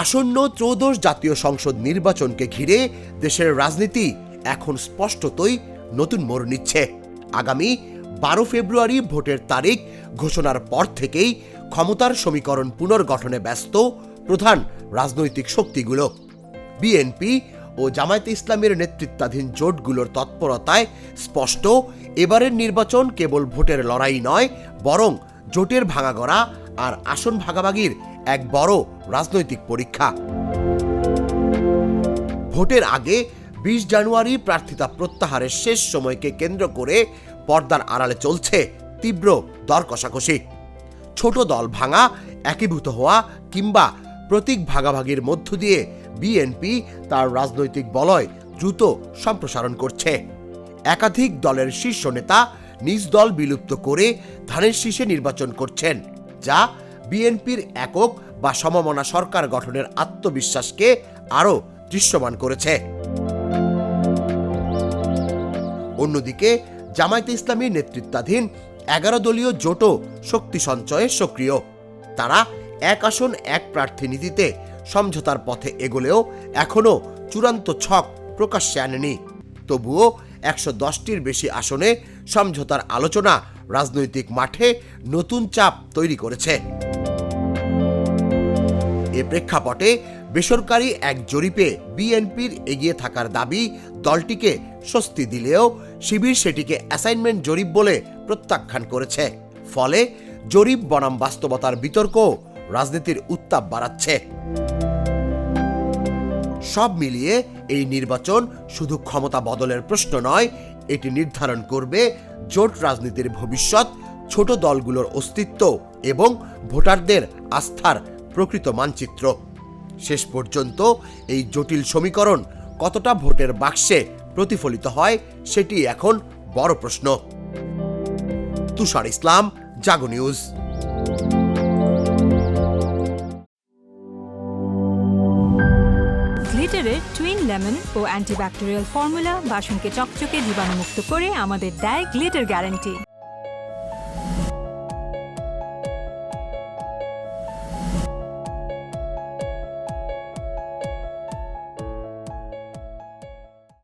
আসন্ন ত্রয়োদশ জাতীয় সংসদ নির্বাচনকে ঘিরে দেশের রাজনীতি এখন স্পষ্টতই নতুন মোড় নিচ্ছে। আগামী 12 ফেব্রুয়ারি ভোটের তারিখ ঘোষণার পর থেকেই ক্ষমতার সমীকরণ পুনর্গঠনে ব্যস্ত প্রধান রাজনৈতিক শক্তিগুলো। বিএনপি ও জামায়াতে ইসলামের নেতৃত্বাধীন জোটগুলোর তৎপরতায় স্পষ্ট, এবারের নির্বাচন কেবল ভোটের লড়াই নয়, বরং জোটের ভাঙাগড়া আর আসন ভাগাভাগির এক বড় রাজনৈতিক পরীক্ষা। ভোটের আগে 20 জানুয়ারি প্রার্থিতা প্রত্যাহারের শেষ সময়কে কেন্দ্র করে পর্দার আড়ালে চলছে তীব্র দর কষাকষি। ছোট দল ভাঙা, একীভূত হওয়া কিংবা প্রতীক ভাগাভাগির মধ্য দিয়ে বিএনপি তার রাজনৈতিক বলয় দ্রুত সম্প্রসারণ করছে। একাধিক দলের শীর্ষ নেতা নিজ দল বিলুপ্ত করে ধানের শীষে নির্বাচন করছেন, যা বিএনপির একক বা সমমনা সরকার গঠনের আত্মবিশ্বাসকে আরও দৃশ্যমান করেছে। অন্যদিকে জামায়াতে ইসলামীর নেতৃত্বাধীন 11 দলীয় জোটও শক্তি সঞ্চয়ে সক্রিয়। তারা এক আসন এক প্রার্থী নীতিতে সমঝোতার পথে এগোলেও এখনও চূড়ান্ত ছক প্রকাশ্যে আনেনি। তবুও 110টির বেশি আসনে সমঝোতার আলোচনা রাজনৈতিক মাঠে নতুন চাপ তৈরি করেছে। এ প্রেক্ষাপটে বেসরকারি এক জরিপে বিএনপির এগিয়ে থাকার দাবি দলটিকে স্বস্তি দিলেও শিবির সেটিকে অ্যাসাইনমেন্ট জরিপ বলে প্রত্যাখ্যান করেছে। ফলে জরিপ বনাম বাস্তবতার বিতর্ক রাজনীতির উত্তাপ বাড়াচ্ছে। সব মিলিয়ে এই নির্বাচন শুধু ক্ষমতা বদলের প্রশ্ন নয়, এটি নির্ধারণ করবে জোট রাজনীতির ভবিষ্যৎ, ছোট দলগুলোর অস্তিত্ব এবং ভোটারদের আস্থার প্রকৃত মানচিত্র। শেষ পর্যন্ত এই জটিল সমীকরণ কতটা ভোটের বাক্সে প্রতিফলিত হয় সেটি এখন বড় প্রশ্ন। তুষার ইসলাম, জাগো নিউজ। গ্লিটারের টুইন লেমন ও অ্যান্টিব্যাকটেরিয়াল ফর্মুলা বাসনকে চকচকে জীবাণুমুক্ত করে আমাদের দেয় গ্লিটার গ্যারান্টি।